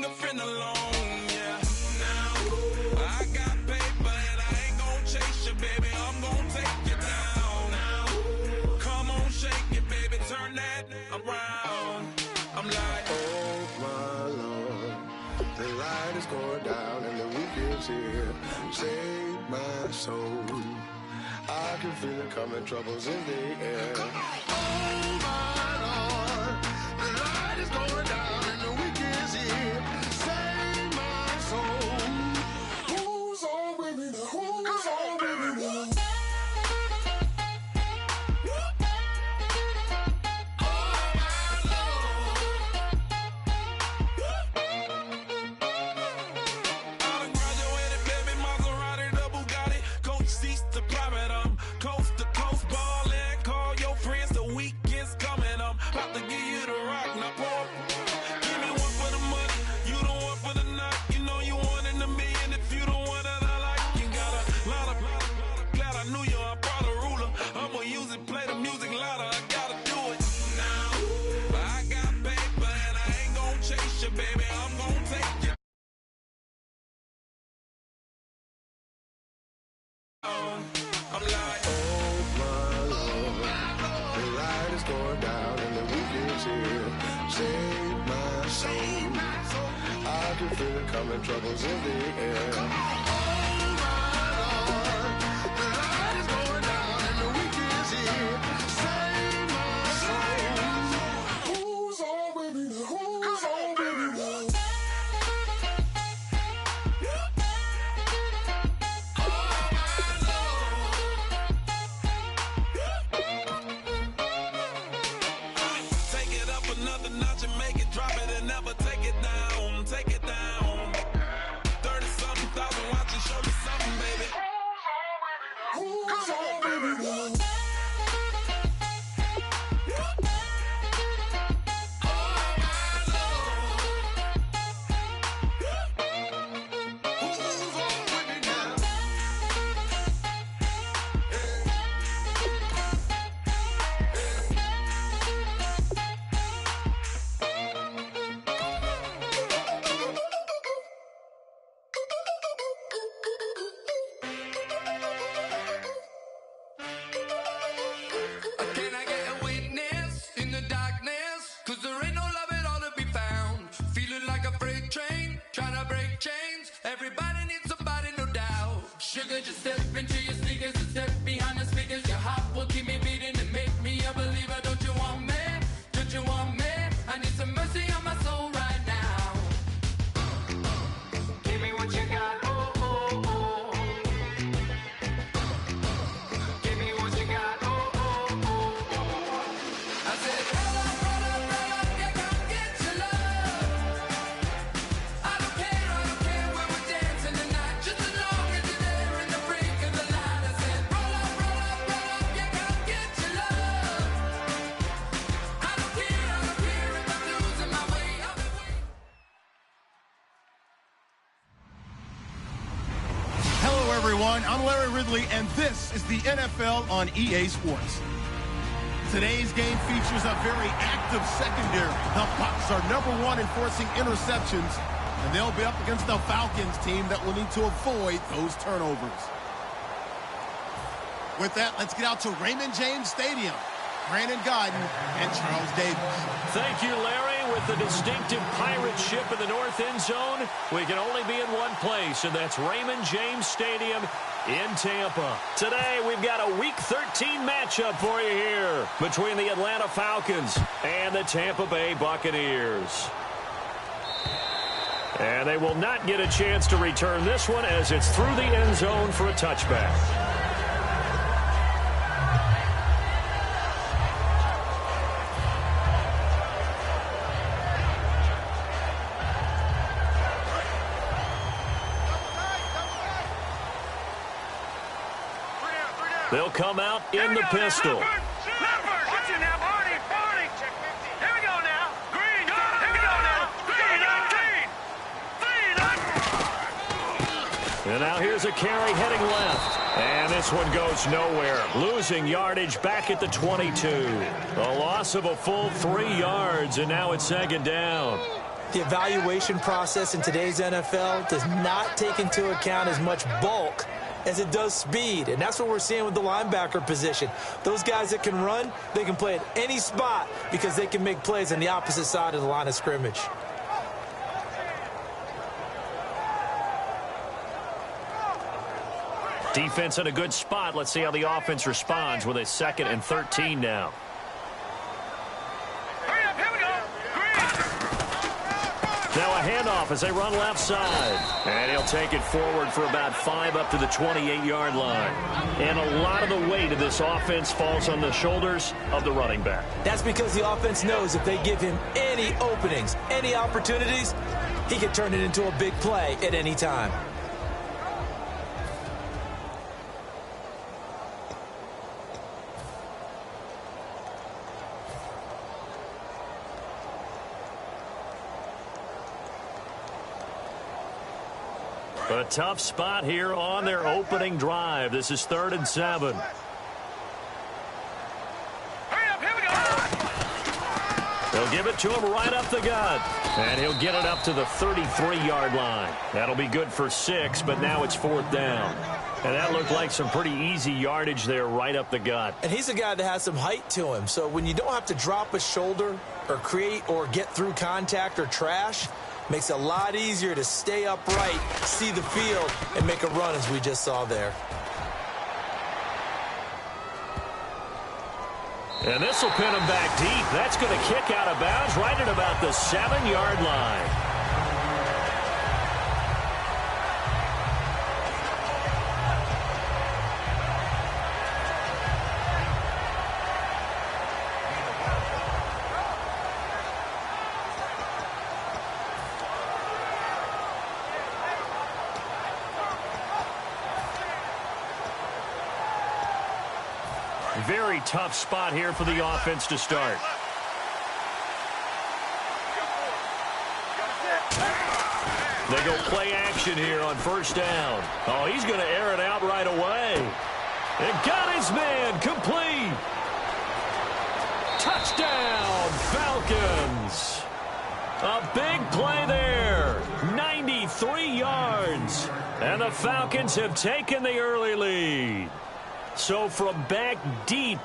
bring a friend along, yeah. Now, I got paper and I ain't gon' chase you, baby. I'm gon' take you down. Now, come on, shake it, baby. Turn that around. I'm like, oh my Lord, the light is going down and the weekend's here. Save my soul. I can feel it coming, troubles in the air. Oh my Lord, the light is going down and the weekend's here. Save my soul. Who's on with me now? Who's on with me now? I'm like, oh my Lord, the light is going down and the weekend's here. Save my soul. I can feel it coming, troubles in the air. Oh my Lord, the light is going down and the weekend's here. Save my soul. Who's on with me now? Who's on with me now? Another notch and make it drop it and never take it down. Take it down. 30-something thousand watching, show me something, baby. Who's on, baby, now? Sugar, just step into your sneakers and step behind the speakers. Your heart will keep me beating and make me a believer. Don't you want me? Don't you want me? I need some mercy on my soul right now. Give me what you got, oh, oh, oh. Give me what you got, oh, oh, oh. I said, roll up, yeah, come get your love. I don't care when we're dancing tonight, just as long as you're there in the break of the light. I said, roll up, yeah, come get your love. I don't care if I'm losing my way. I'll be waiting. Hello, everyone. I'm Larry Ridley, and this is the NFL on EA Sports. Today's game features a very active secondary. The Bucs are #1 in forcing interceptions, and they'll be up against the Falcons team that will need to avoid those turnovers. With that, let's get out to Raymond James Stadium. Brandon Godden and Charles Davis. Thank you, Larry. With the distinctive pirate ship in the north end zone, we can only be in one place, and that's Raymond James Stadium in Tampa. Today, we've got a Week 13 matchup for you here between the Atlanta Falcons and the Tampa Bay Buccaneers. And they will not get a chance to return this one as it's through the end zone for a touchback. They'll come out in the pistol. Watch it now, Barney. Here we go now. Green. Here we go now. Green. And now here's a carry heading left. And this one goes nowhere. Losing yardage back at the 22. A loss of a full 3 yards, and now it's second down. The evaluation process in today's NFL does not take into account as much bulk as it does speed, and that's what we're seeing with the linebacker position. Those guys that can run, they can play at any spot because they can make plays on the opposite side of the line of scrimmage. Defense in a good spot. Let's see how the offense responds with a 2nd and 13 now. Hurry up, here we go. Now a handoff as they run left side. And he'll take it forward for about 5 up to the 28-yard line. And a lot of the weight of this offense falls on the shoulders of the running back. That's because the offense knows if they give him any openings, any opportunities, he can turn it into a big play at any time. A tough spot here on their opening drive. This is 3rd and 7. Hurry up, here we go. They'll give it to him right up the gut. And he'll get it up to the 33-yard line. That'll be good for 6, but now it's 4th down. And that looked like some pretty easy yardage there right up the gut. And he's a guy that has some height to him. So when you don't have to drop a shoulder or create or get through contact or trash, makes it a lot easier to stay upright, see the field, and make a run as we just saw there. And this will pin him back deep. That's going to kick out of bounds right at about the 7-yard line. Very tough spot here for the offense to start. They go play action here on 1st down. Oh, he's going to air it out right away. And got his man complete. Touchdown, Falcons. A big play there. 93 yards. And the Falcons have taken the early lead. So from back deep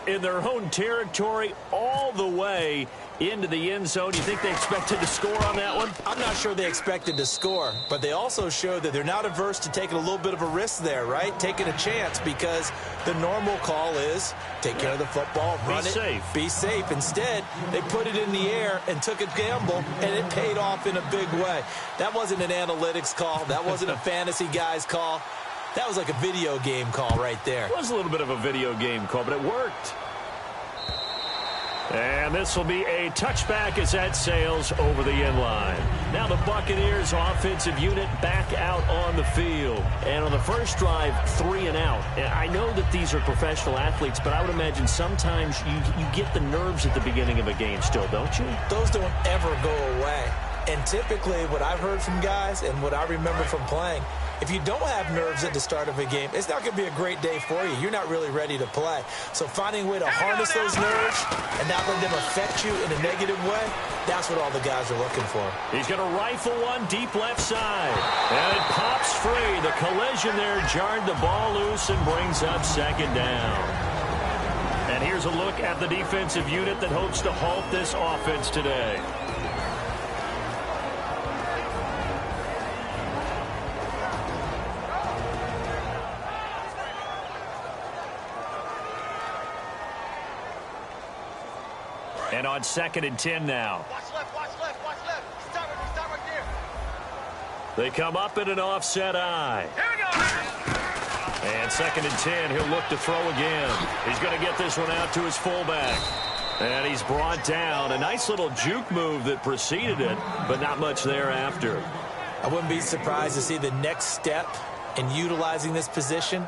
in their own territory all the way into the end zone, you think they expected to score on that one? I'm not sure they expected to score, but they also showed that they're not averse to taking a little bit of a risk there, right? Taking a chance, because the normal call is take care of the football, run it, be safe. Instead, they put it in the air and took a gamble, and it paid off in a big way. That wasn't an analytics call. That wasn't a fantasy guy's call. That was like a video game call right there. It was a little bit of a video game call, but it worked. And this will be a touchback as that sails over the end line. Now the Buccaneers offensive unit back out on the field. And on the first drive, 3 and out. And I know that these are professional athletes, but I would imagine sometimes you get the nerves at the beginning of a game still, don't you? Those don't ever go away. And typically what I've heard from guys and what I remember from playing, if you don't have nerves at the start of a game, it's not going to be a great day for you. You're not really ready to play. So finding a way to harness those nerves and not let them affect you in a negative way, that's what all the guys are looking for. He's going to rifle one deep left side. And it pops free. The collision there jarred the ball loose and brings up 2nd down. And here's a look at the defensive unit that hopes to halt this offense today. And on 2nd and 10 now. Watch left, watch left, watch left. Stop right there. They come up in an offset eye. Here we go. And 2nd and 10, he'll look to throw again. He's going to get this one out to his fullback. And he's brought down. A nice little juke move that preceded it, but not much thereafter. I wouldn't be surprised to see the next step in utilizing this position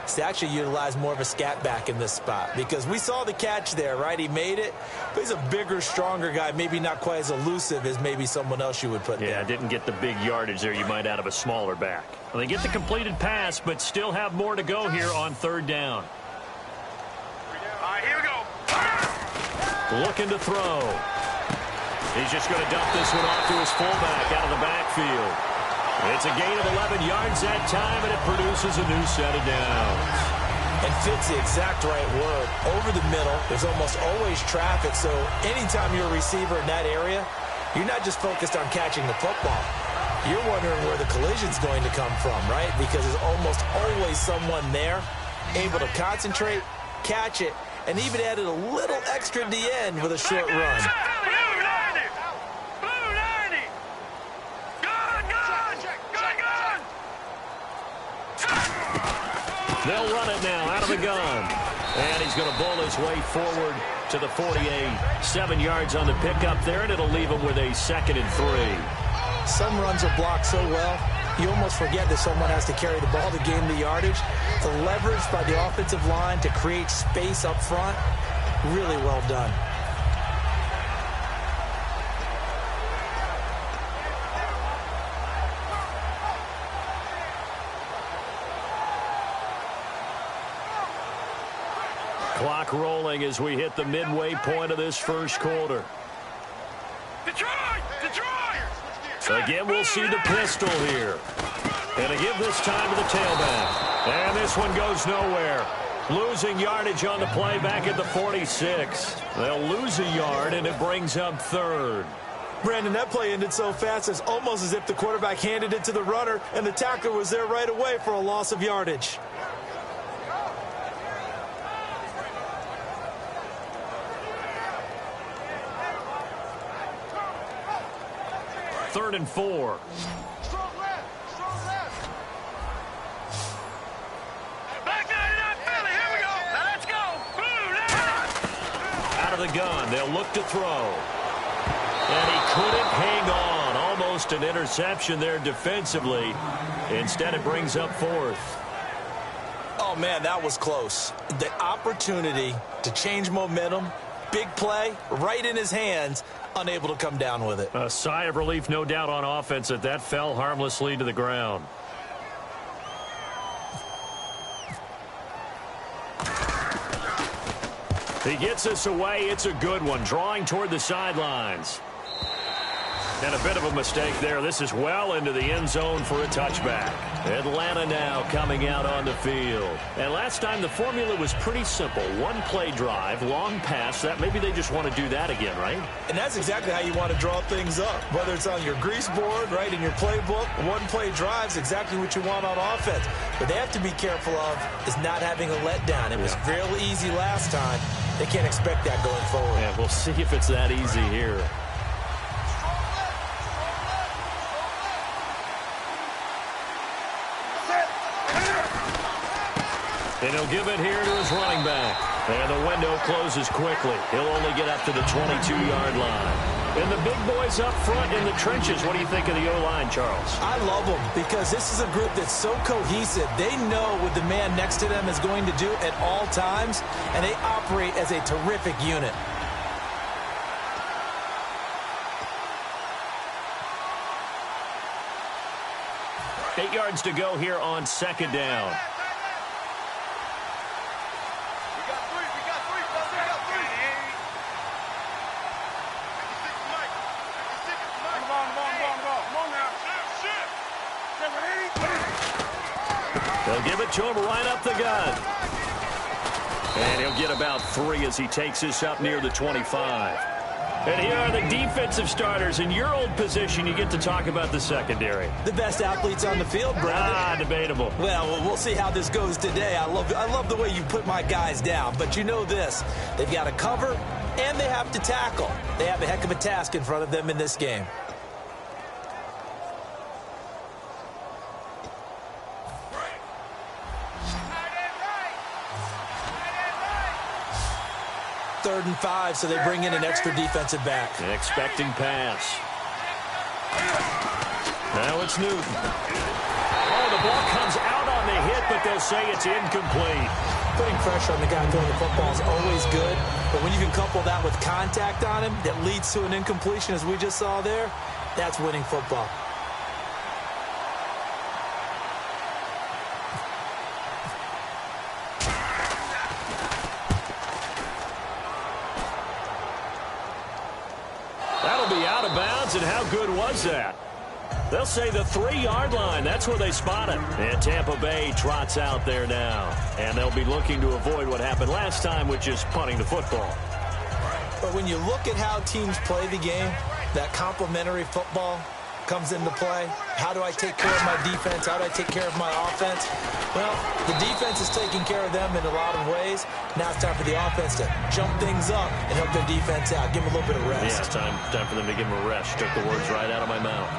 is to actually utilize more of a scat back in this spot, because we saw the catch there, right? He made it, but he's a bigger, stronger guy, maybe not quite as elusive as maybe someone else you would put there. Yeah, didn't get the big yardage there you might out of a smaller back. Well, they get the completed pass, but still have more to go here on 3rd down. All right, here we go. Looking to throw. He's just going to dump this one off to his fullback out of the backfield. It's a gain of 11 yards that time, and it produces a new set of downs. And fits the exact right word. Over the middle, there's almost always traffic, so anytime you're a receiver in that area, you're not just focused on catching the football. You're wondering where the collision's going to come from, right? Because there's almost always someone there able to concentrate, catch it, and even added a little extra at the end with a short run. They'll run it now out of the gun. And he's going to bowl his way forward to the 48. 7 yards on the pickup there, and it'll leave him with a 2nd and 3. Some runs are blocked so well, you almost forget that someone has to carry the ball to gain the yardage. The leverage by the offensive line to create space up front, really well done. Clock rolling as we hit the midway point of this first quarter. Detroit! Again, we'll see the pistol here. And to give this time to the tailback. And this one goes nowhere. Losing yardage on the play back at the 46. They'll lose a yard, and it brings up 3rd. Brandon, that play ended so fast, it's almost as if the quarterback handed it to the runner, and the tackler was there right away for a loss of yardage. Third and 4. Out of the gun, they'll look to throw. And he couldn't hang on. Almost an interception there defensively. Instead, it brings up 4th. Oh, man, that was close. The opportunity to change momentum, big play, right in his hands, unable to come down with it. A sigh of relief, no doubt, on offense that fell harmlessly to the ground. He gets us away. It's a good one, drawing toward the sidelines. And a bit of a mistake there. This is well into the end zone for a touchback. Atlanta now coming out on the field. And last time the formula was pretty simple. One play drive, long pass. That maybe they just want to do that again, right? And that's exactly how you want to draw things up. Whether it's on your grease board, right, in your playbook, one play drive is exactly what you want on offense. What they have to be careful of is not having a letdown. It was fairly easy last time. They can't expect that going forward. Yeah, we'll see if it's that easy here. And he'll give it here to his running back. And the window closes quickly. He'll only get up to the 22-yard line. And the big boys up front in the trenches. What do you think of the O-line, Charles? I love them because this is a group that's so cohesive. They know what the man next to them is going to do at all times, and they operate as a terrific unit. Eight yards to go here on 2nd down. They'll give it to him right up the gun. And he'll get about 3 as he takes this up near the 25. And here are the defensive starters. In your old position, you get to talk about the secondary. The best athletes on the field, Brandon. Debatable. Well, we'll see how this goes today. I love the way you put my guys down. But you know this. They've got to cover, and they have to tackle. They have a heck of a task in front of them in this game. Third and 5, so they bring in an extra defensive back. Expecting pass. Now it's Newton. Oh, the ball comes out on the hit, but they'll say it's incomplete. Putting pressure on the guy throwing the football is always good, but when you can couple that with contact on him that leads to an incompletion, as we just saw there, that's winning football. yards, and how good was that? They'll say the 3-yard line. That's where they spot it. And Tampa Bay trots out there now. And they'll be looking to avoid what happened last time, which is punting the football. But when you look at how teams play the game, that complementary football comes into play. How do I take care of my defense? How do I take care of my offense? Well, the defense is taking care of them in a lot of ways. Now it's time for the offense to jump things up and help their defense out. Give them a little bit of rest. Yeah, time for them to give them a rest. Took the words right out of my mouth.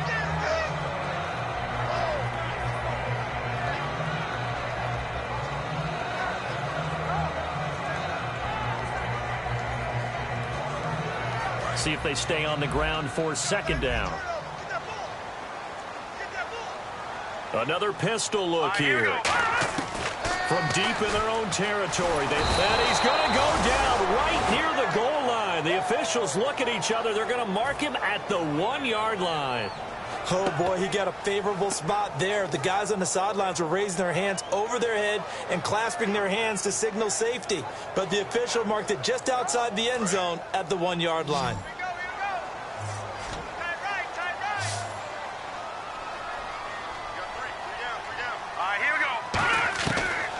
See if they stay on the ground for 2nd down. Another pistol look here. From deep in their own territory. And he's going to go down right near the goal line. The officials look at each other. They're going to mark him at the 1-yard line. Oh, boy, he got a favorable spot there. The guys on the sidelines were raising their hands over their head and clasping their hands to signal safety. But the official marked it just outside the end zone at the 1-yard line.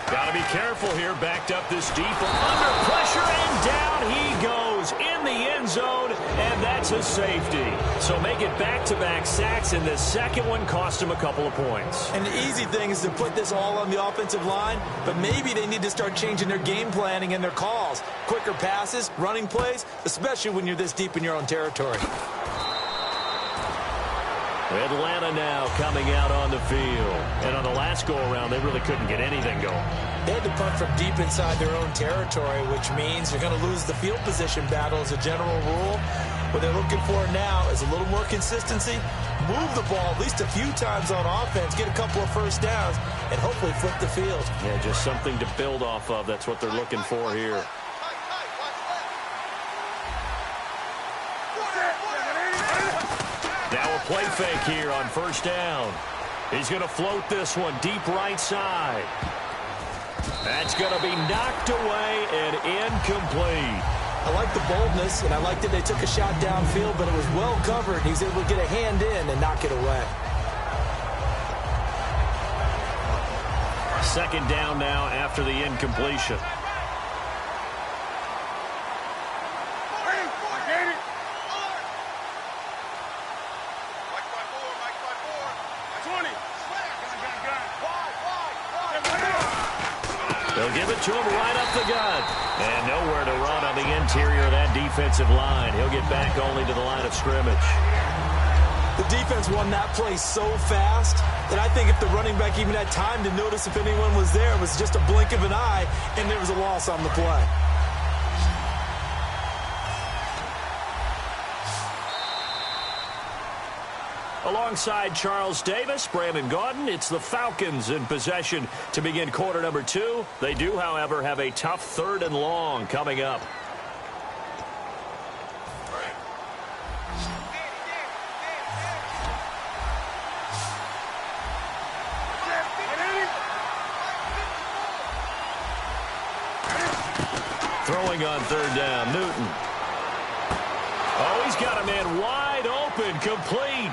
Got to be careful here. Backed up this deep. Under pressure, and down he goes in the end zone, and that's a safety. So make it back-to-back sacks, and the second one cost him a couple of points. And the easy thing is to put this all on the offensive line, but maybe they need to start changing their game planning and their calls. Quicker passes, running plays, especially when you're this deep in your own territory. Atlanta now coming out on the field. And on the last go-around, they really couldn't get anything going. They had to punt from deep inside their own territory, which means you're going to lose the field position battle as a general rule. What they're looking for now is a little more consistency, move the ball at least a few times on offense, get a couple of first downs, and hopefully flip the field. Yeah, just something to build off of. That's what they're looking for here. Now a play fake here on 1st down. He's going to float this one deep right side. That's going to be knocked away and incomplete. I like the boldness, and I like that they took a shot downfield, but it was well covered. He was able to get a hand in and knock it away. 2nd down now after the incompletion. They'll give it to him right up the gut. And nowhere to run on the interior of that defensive line. He'll get back only to the line of scrimmage. The defense won that play so fast that I think if the running back even had time to notice if anyone was there, it was just a blink of an eye, and there was a loss on the play. Alongside Charles Davis, Brandon Gaudin, it's the Falcons in possession to begin quarter number 2. They do, however, have a tough 3rd and long coming up. Throwing on 3rd down, Newton. Oh, he's got a man wide open, complete.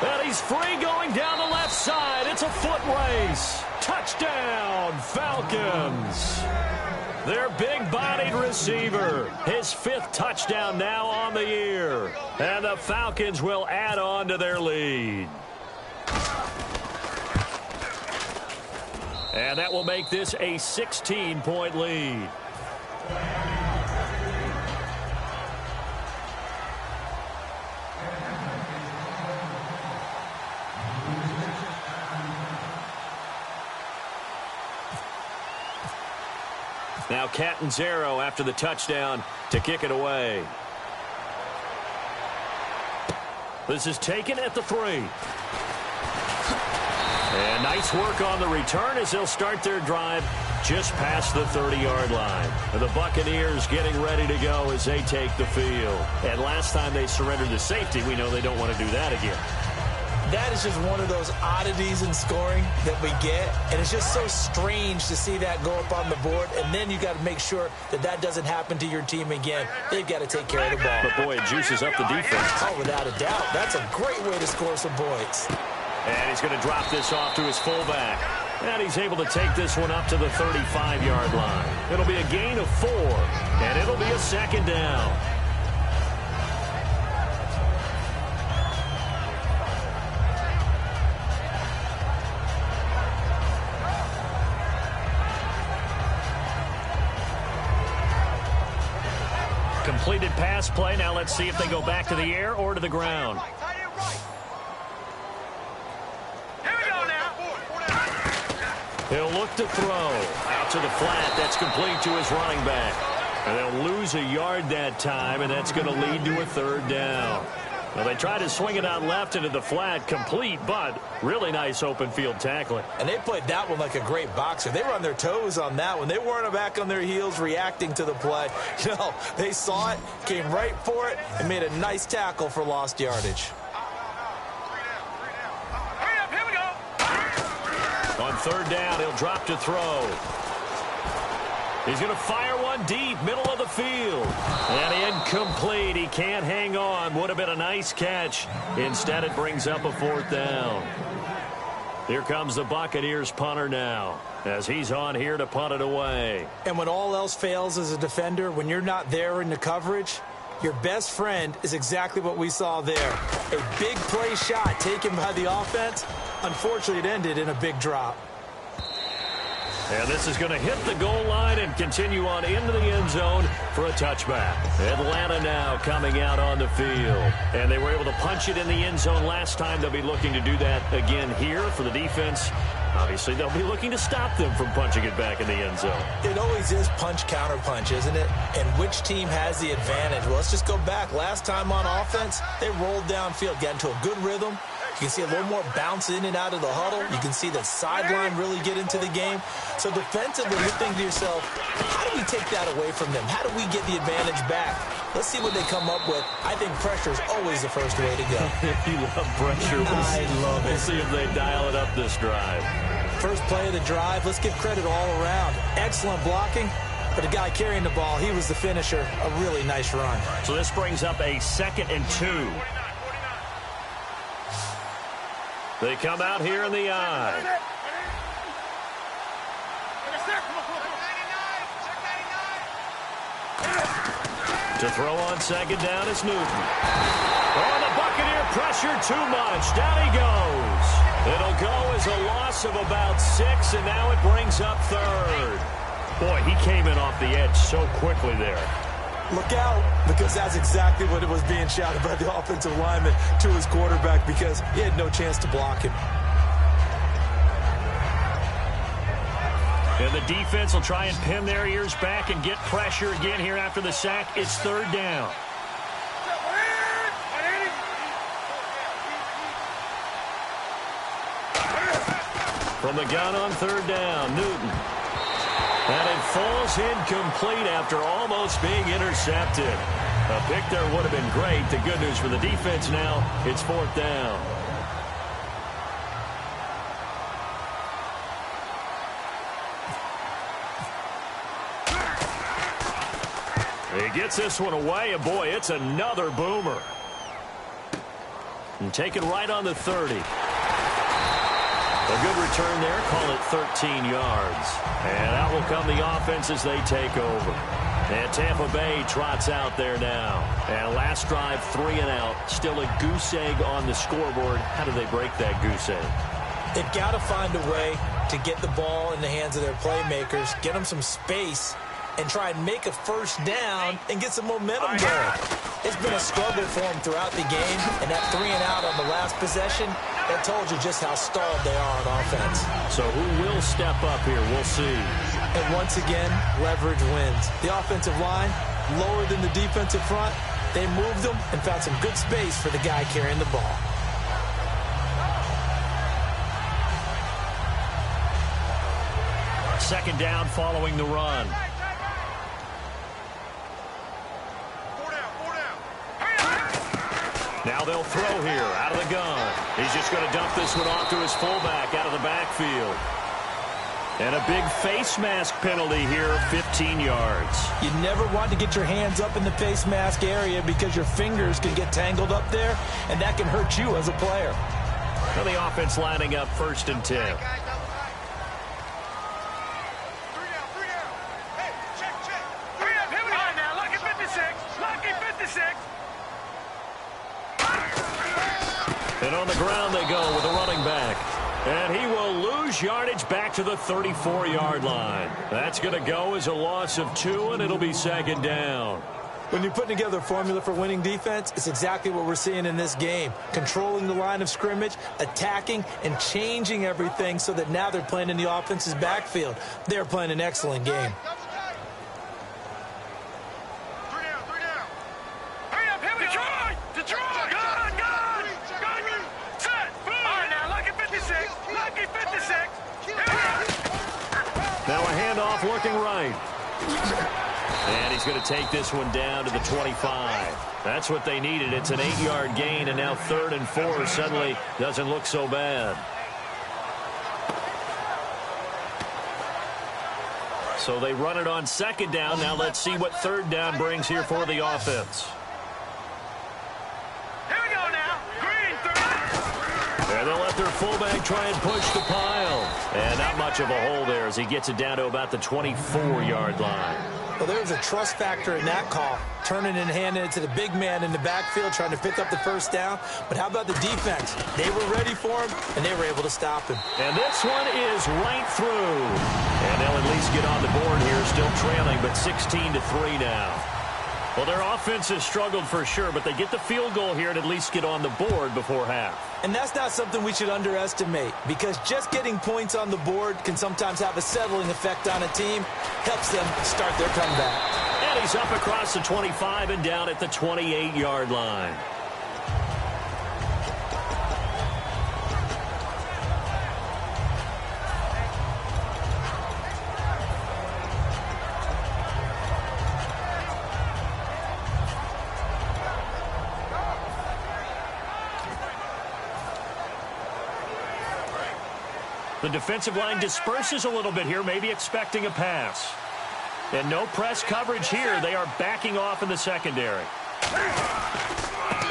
And he's free going down the left side. It's a foot race. Touchdown, Falcons. Their big-bodied receiver. His 5th touchdown now on the year. And the Falcons will add on to their lead. And that will make this a 16-point lead. Now Catanzaro after the touchdown to kick it away. This is taken at the 3. And nice work on the return as they'll start their drive just past the 30-yard line. And the Buccaneers getting ready to go as they take the field. And last time they surrendered to safety, we know they don't want to do that again. that is just one of those oddities in scoring that we get, and it's just so strange to see that go up on the board, and then you got to make sure that that doesn't happen to your team again. They've got to take care of the ball. But, boy, it juices up the defense. Oh, without a doubt. That's a great way to score some points. And he's going to drop this off to his fullback. And he's able to take this one up to the 35-yard line. It'll be a gain of 4, and it'll be a second down. Completed pass play. Now let's see if they go back to the air or to the ground. He'll look to throw. Out to the flat. That's complete to his running back. And they'll lose a yard that time, and that's going to lead to a third down. Well, they tried to swing it out left into the flat, complete, but really nice open field tackling. And they played that one like a great boxer. They were on their toes on that one. They weren't back on their heels reacting to the play. No, they saw it, came right for it, and made a nice tackle for lost yardage. On third down, he'll drop to throw. He's going to fire one deep, middle of the field. And incomplete. He can't hang on. Would have been a nice catch. Instead, it brings up a fourth down. Here comes the Buccaneers punter now, as he's on here to punt it away. And when all else fails as a defender, when you're not there in the coverage, your best friend is exactly what we saw there. A big play shot taken by the offense. Unfortunately, it ended in a big drop. And this is going to hit the goal line and continue on into the end zone for a touchback. Atlanta now coming out on the field. And they were able to punch it in the end zone last time. They'll be looking to do that again here for the defense. Obviously, they'll be looking to stop them from punching it back in the end zone. It always is punch, counter punch, isn't it? And which team has the advantage? Well, let's just go back. Last time on offense, they rolled downfield, got into a good rhythm. You can see a little more bounce in and out of the huddle. You can see the sideline really get into the game. So defensively, you think to yourself, how do we take that away from them? How do we get the advantage back? Let's see what they come up with. I think pressure is always the first way to go. You love pressure. I love it. We'll see if they dial it up this drive. First play of the drive, let's give credit all around. Excellent blocking. But the guy carrying the ball, he was the finisher. A really nice run. So this brings up a 2nd and 2. They come out here in the eye. To throw on second down is Newton. Oh, the Buccaneer pressure too much. Down he goes. It'll go as a loss of about 6, and now it brings up third. Boy, he came in off the edge so quickly there. Look out, because that's exactly what it was being shouted by the offensive lineman to his quarterback, because he had no chance to block him. And the defense will try and pin their ears back and get pressure again here after the sack. It's third down. From the gun on third down, Newton. And it falls incomplete after almost being intercepted. A pick there would have been great. The good news for the defense now, it's fourth down. He gets this one away, and boy, it's another boomer. And taken right on the 30. A good return there, call it 13 yards. And out will come the offense as they take over. And Tampa Bay trots out there now. And last drive, 3 and out. Still a goose egg on the scoreboard. How do they break that goose egg? They've got to find a way to get the ball in the hands of their playmakers, get them some space, and try and make a first down and get some momentum going. It's been a struggle for them throughout the game, and that 3 and out on the last possession, that told you just how stalled they are on offense. So who will step up here? We'll see. And once again, leverage wins. The offensive line, lower than the defensive front, they moved them and found some good space for the guy carrying the ball. Second down following the run. Now they'll throw here out of the gun. He's just going to dump this one off to his fullback out of the backfield. And a big face mask penalty here, 15 yards. You never want to get your hands up in the face mask area because your fingers can get tangled up there, and that can hurt you as a player. Well, the offense lining up 1st and 10. And on the ground they go with a running back. And he will lose yardage back to the 34-yard line. That's going to go as a loss of 2, and it'll be 2nd down. When you're putting together a formula for winning defense, it's exactly what we're seeing in this game. Controlling the line of scrimmage, attacking, and changing everything so that now they're playing in the offense's backfield. They're playing an excellent game. Now a handoff looking right. And he's going to take this one down to the 25. That's what they needed. It's an 8-yard gain, and now 3rd and 4 suddenly doesn't look so bad. So they run it on 2nd down. Now let's see what 3rd down brings here for the offense. And they'll let their fullback try and push the pile. And not much of a hole there as he gets it down to about the 24-yard line. Well, there's a trust factor in that call. Turning and handing it to the big man in the backfield, trying to pick up the 1st down. But how about the defense? They were ready for him, and they were able to stop him. And this one is right through. And they'll at least get on the board here, still trailing, but 16-3 now. Well, their offense has struggled for sure, but they get the field goal here and at least get on the board before half. And that's not something we should underestimate, because just getting points on the board can sometimes have a settling effect on a team. Helps them start their comeback. And he's up across the 25 and down at the 28-yard line. The defensive line disperses a little bit here, maybe expecting a pass. And no press coverage here. They are backing off in the secondary.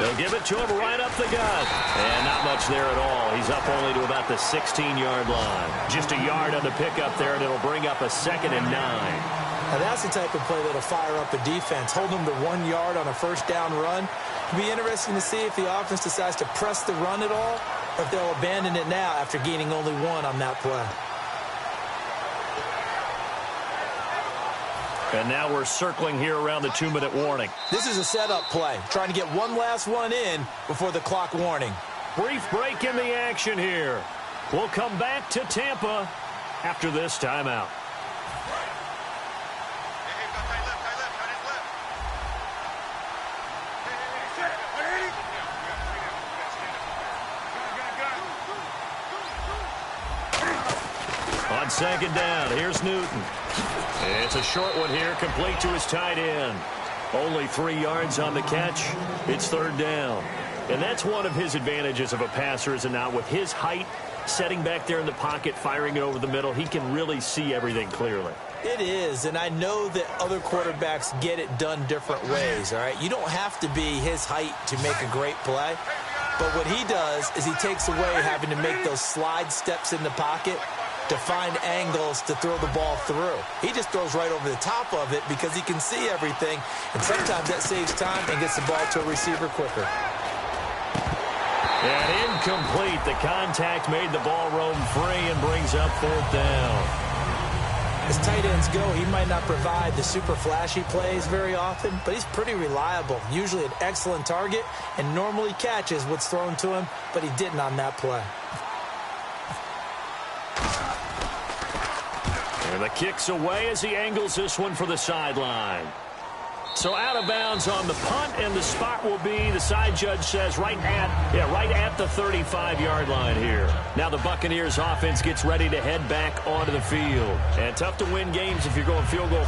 They'll give it to him right up the gut. And not much there at all. He's up only to about the 16-yard line. Just a yard on the pickup there, and it'll bring up a 2nd and 9. Now that's the type of play that'll fire up a defense. Hold them to 1 yard on a 1st down run. It'll be interesting to see if the offense decides to press the run at all, or if they'll abandon it now after gaining only 1 on that play. And now we're circling here around the 2-minute warning. This is a setup play, trying to get one last one in before the clock warning. Brief break in the action here. We'll come back to Tampa after this timeout. On 2nd down, here's Newton. It's a short one here, complete to his tight end. Only 3 yards on the catch. It's 3rd down. And that's one of his advantages of a passer, is not with his height, setting back there in the pocket, firing it over the middle. He can really see everything clearly. It is, and I know that other quarterbacks get it done different ways, all right? You don't have to be his height to make a great play. But what he does is he takes away having to make those slide steps in the pocket to find angles to throw the ball through. He just throws right over the top of it because he can see everything, and sometimes that saves time and gets the ball to a receiver quicker. And incomplete. The contact made the ball roam free and brings up 4th down. As tight ends go, he might not provide the super flashy plays very often, but he's pretty reliable, usually an excellent target, and normally catches what's thrown to him, but he didn't on that play. And the kick's away as he angles this one for the sideline. So out of bounds on the punt, and the spot will be, the side judge says, right at the 35-yard line here. Now the Buccaneers offense gets ready to head back onto the field. And tough to win games if you're going field goal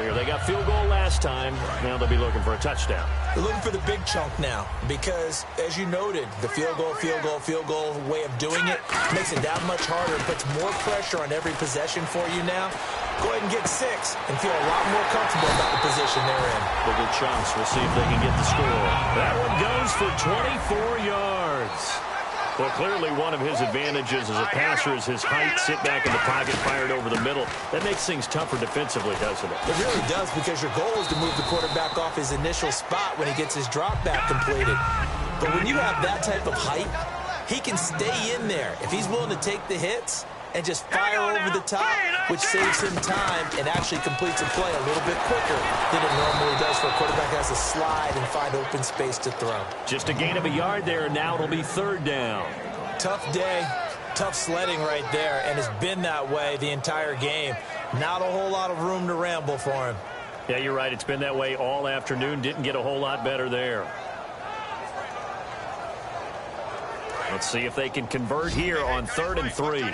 here. They got field goal last time. Now they'll be looking for a touchdown. They're looking for the big chunk now because, as you noted, the field goal way of doing it makes it that much harder. It puts more pressure on every possession for you now. Go ahead and get 6 and feel a lot more comfortable about the position they're in. Bigger chunks. We'll see if they can get the score. That one goes for 24 yards. Well, clearly one of his advantages as a passer is his height. Sit back in the pocket, fired over the middle. That makes things tougher defensively, doesn't it? It really does, because your goal is to move the quarterback off his initial spot when he gets his drop back completed. But when you have that type of height, he can stay in there. If he's willing to take the hits and just fire over the top, which saves him time and actually completes a play a little bit quicker than it normally does for a quarterback has to slide and find open space to throw. Just a gain of a yard there, and now it'll be 3rd down. Tough day, tough sledding right there, and it's been that way the entire game. Not a whole lot of room to ramble for him. Yeah, you're right. It's been that way all afternoon. Didn't get a whole lot better there. Let's see if they can convert here on 3rd and 3.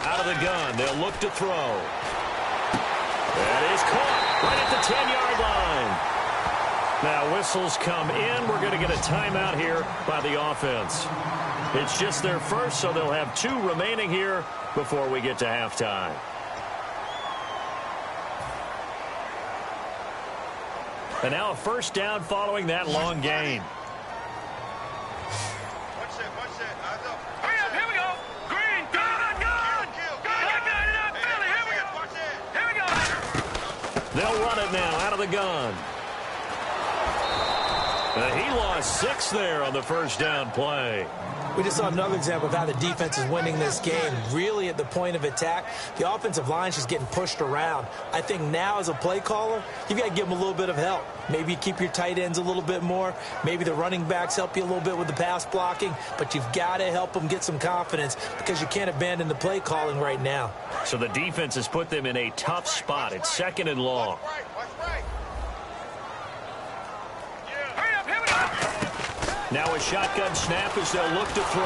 Out of the gun, they'll look to throw. That is caught right at the 10-yard line. Now whistles come in. We're going to get a timeout here by the offense. It's just their first, so they'll have 2 remaining here before we get to halftime. And now a 1st down following that long gain. They'll run it now out of the gun. He lost 6 there on the 1st down play. We just saw another example of how the defense is winning this game. Really at the point of attack, the offensive line is just getting pushed around. I think now as a play caller, you've got to give them a little bit of help. Maybe keep your tight ends a little bit more. Maybe the running backs help you a little bit with the pass blocking. But you've got to help them get some confidence because you can't abandon the play calling right now. So the defense has put them in a tough spot. It's 2nd and long. Now a shotgun snap as they'll look to throw.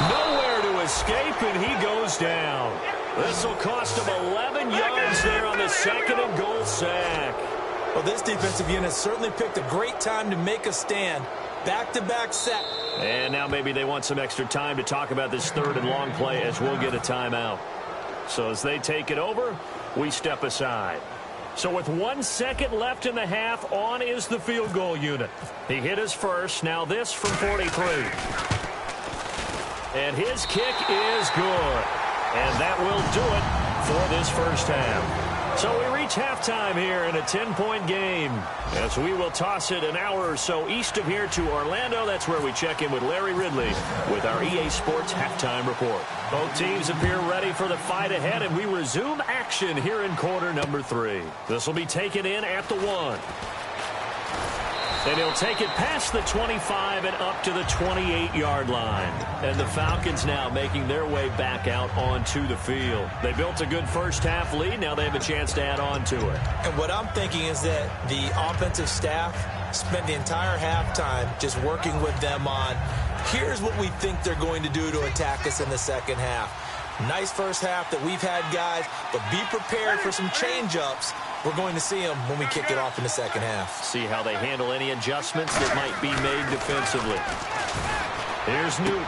Nowhere to escape, and he goes down. This will cost him 11 yards there on the 2nd and goal sack. Well, this defensive unit certainly picked a great time to make a stand. Back-to-back set. And now maybe they want some extra time to talk about this 3rd and long play as we'll get a timeout. So as they take it over, we step aside. So with 1 second left in the half, on is the field goal unit. He hit his first. Now this from 43. And his kick is good. And that will do it for this 1st half. So we reach halftime here in a 10-point game as we will toss it an hour or so east of here to Orlando. That's where we check in with Larry Ridley with our EA Sports Halftime Report. Both teams appear ready for the fight ahead, and we resume action here in quarter number 3. This will be taken in at the 1. And he'll take it past the 25 and up to the 28-yard line. And the Falcons now making their way back out onto the field. They built a good 1st half lead. Now they have a chance to add on to it. And what I'm thinking is that the offensive staff spent the entire halftime just working with them on, here's what we think they're going to do to attack us in the 2nd half. Nice 1st half that we've had, guys, but be prepared for some change-ups. We're going to see them when we kick it off in the 2nd half. See how they handle any adjustments that might be made defensively. Here's Newton.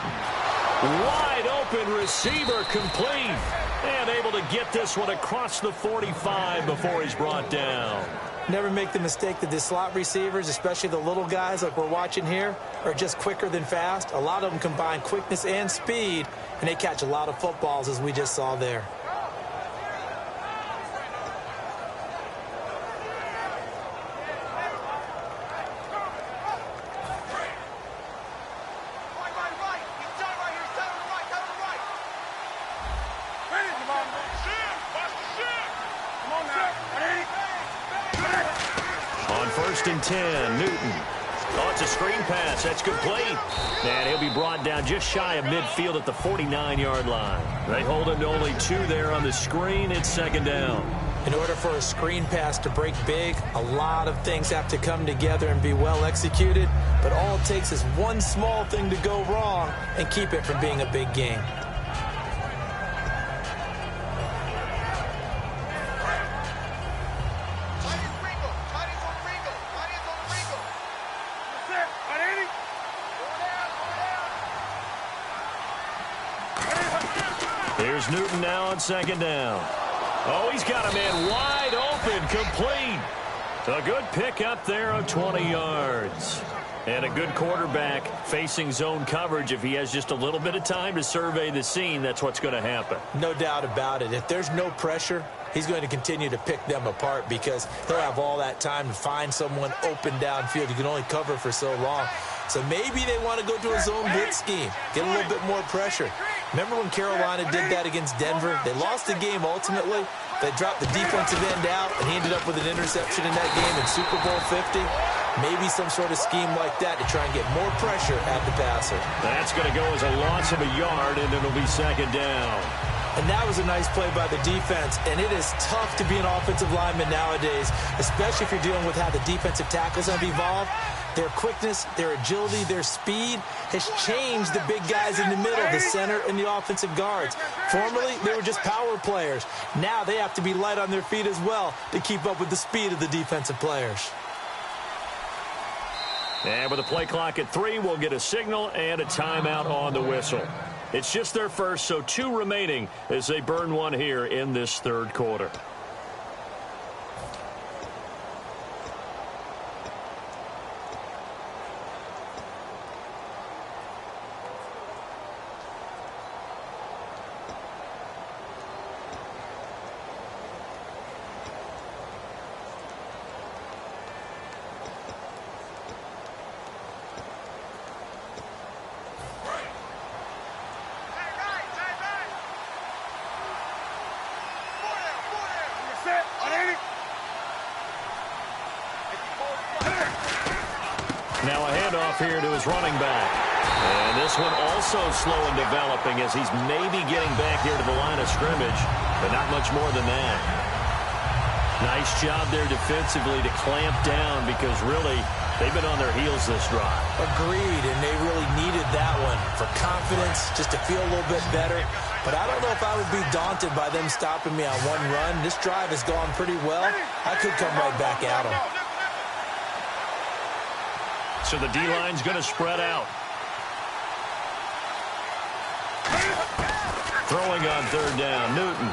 Wide open receiver, complete. And able to get this one across the 45 before he's brought down. Never make the mistake that the slot receivers, especially the little guys like we're watching here, are just quicker than fast. A lot of them combine quickness and speed, and they catch a lot of footballs, as we just saw there. On 1st and 10, Newton. Oh, it's a screen pass. That's complete. And he'll be brought down just shy of midfield at the 49-yard line. They hold him to only 2 there on the screen. It's second down. In order for a screen pass to break big, a lot of things have to come together and be well executed. But all it takes is one small thing to go wrong and keep it from being a big game. Here's Newton now on second down. Oh, he's got a man wide open, complete. A good pick up there on 20 yards. And a good quarterback facing zone coverage. If he has just a little bit of time to survey the scene, that's what's going to happen. No doubt about it. If there's no pressure, he's going to continue to pick them apart because he'll have all that time to find someone open downfield. You can only cover for so long. So maybe they want to go to a zone blitz scheme, get a little bit more pressure. Remember when Carolina did that against Denver? They lost the game ultimately. They dropped the defensive end out, and he ended up with an interception in that game in Super Bowl 50. Maybe some sort of scheme like that to try and get more pressure at the passer. That's going to go as a loss of a yard, and it'll be second down. And that was a nice play by the defense, and it is tough to be an offensive lineman nowadays, especially if you're dealing with how the defensive tackles have evolved. Their quickness, their agility, their speed has changed the big guys in the middle, the center, and the offensive guards. Formerly, they were just power players. Now they have to be light on their feet as well to keep up with the speed of the defensive players. And with a play clock at 3, we'll get a signal and a timeout on the whistle. It's just their first, so 2 remaining as they burn one here in this third quarter. Now a handoff here to his running back. And this one also slow in developing as he's maybe getting back here to the line of scrimmage, but not much more than that. Nice job there defensively to clamp down because really they've been on their heels this drive. Agreed, and they really needed that one for confidence, just to feel a little bit better. But I don't know if I would be daunted by them stopping me on one run. This drive has gone pretty well. I could come right back at them. So the D-line's going to spread out. Throwing on third down, Newton.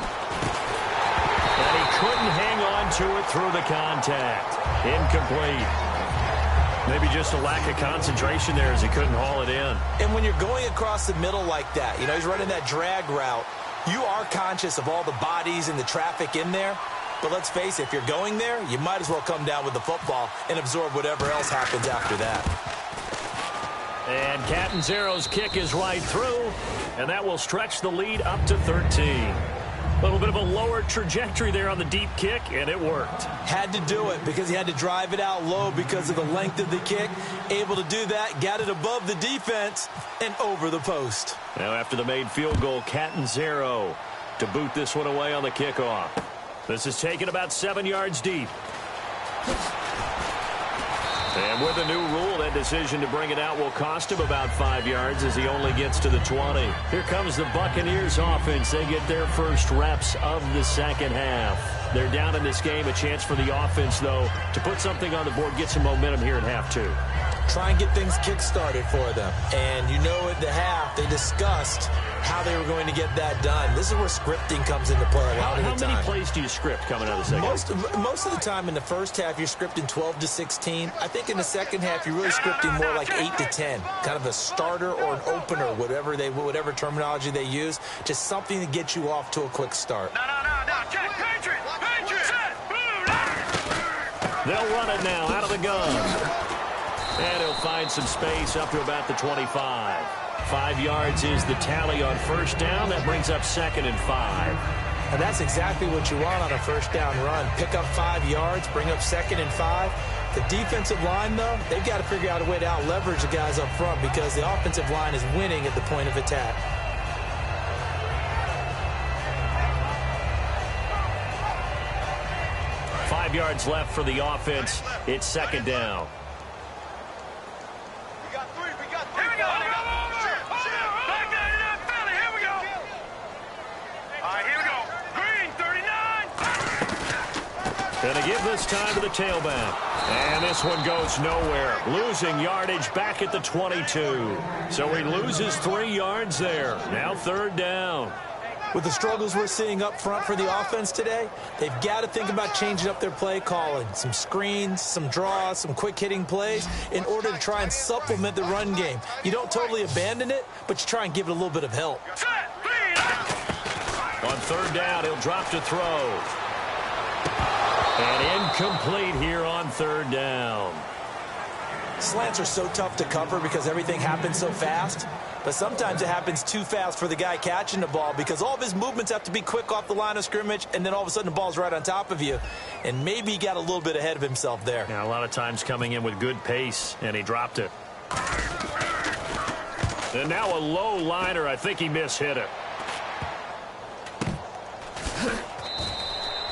And he couldn't hang on to it through the contact. Incomplete. Maybe just a lack of concentration there as he couldn't haul it in. And when you're going across the middle like that, you know, he's running that drag route, you are conscious of all the bodies and the traffic in there. But let's face it, if you're going there, you might as well come down with the football and absorb whatever else happens after that. And Catanzaro's kick is right through, and that will stretch the lead up to 13. A little bit of a lower trajectory there on the deep kick, and it worked. Had to do it because he had to drive it out low because of the length of the kick. Able to do that, got it above the defense and over the post. Now after the made field goal, Catanzaro to boot this one away on the kickoff. This is taken about 7 yards deep. And with the new rule, that decision to bring it out will cost him about 5 yards as he only gets to the 20. Here comes the Buccaneers offense. They get their first reps of the second half. They're down in this game. A chance for the offense, though, to put something on the board, get some momentum here at half 2. Try and get things kick-started for them. And you know at the half, they discussed how they were going to get that done. This is where scripting comes into play a lot of the time. How many plays do you script coming out of the second half? Most of the time in the first half, you're scripting 12 to 16. I think in the second half, you're really scripting more like 8 to 10. Kind of a starter or an opener, whatever terminology they use. Just something to get you off to a quick start. No. Check. Patriot. Set. They'll run it now out of the gun. And he'll find some space up to about the 25. 5 yards is the tally on first down. That brings up 2nd and 5. And that's exactly what you want on a first down run. Pick up 5 yards, bring up 2nd and 5. The defensive line, though, they've got to figure out a way to out-leverage the guys up front because the offensive line is winning at the point of attack. Five yards left for the offense. It's second down. We got three. Here we go. Back there in that belly. Here we go. All right, here we go. Green, 39. Gonna give this time to the tailback. And this one goes nowhere. Losing yardage back at the 22. So he loses 3 yards there. Now third down. With the struggles we're seeing up front for the offense today, they've got to think about changing up their play calling. Some screens, some draws, some quick-hitting plays in order to try and supplement the run game. You don't totally abandon it, but you try and give it a little bit of help. On third down, he'll drop to throw. And incomplete here on third down. Slants are so tough to cover because everything happens so fast. But sometimes it happens too fast for the guy catching the ball because all of his movements have to be quick off the line of scrimmage, and then all of a sudden the ball's right on top of you. And maybe he got a little bit ahead of himself there. Now, a lot of times coming in with good pace, and he dropped it. And now a low liner. I think he mishit it.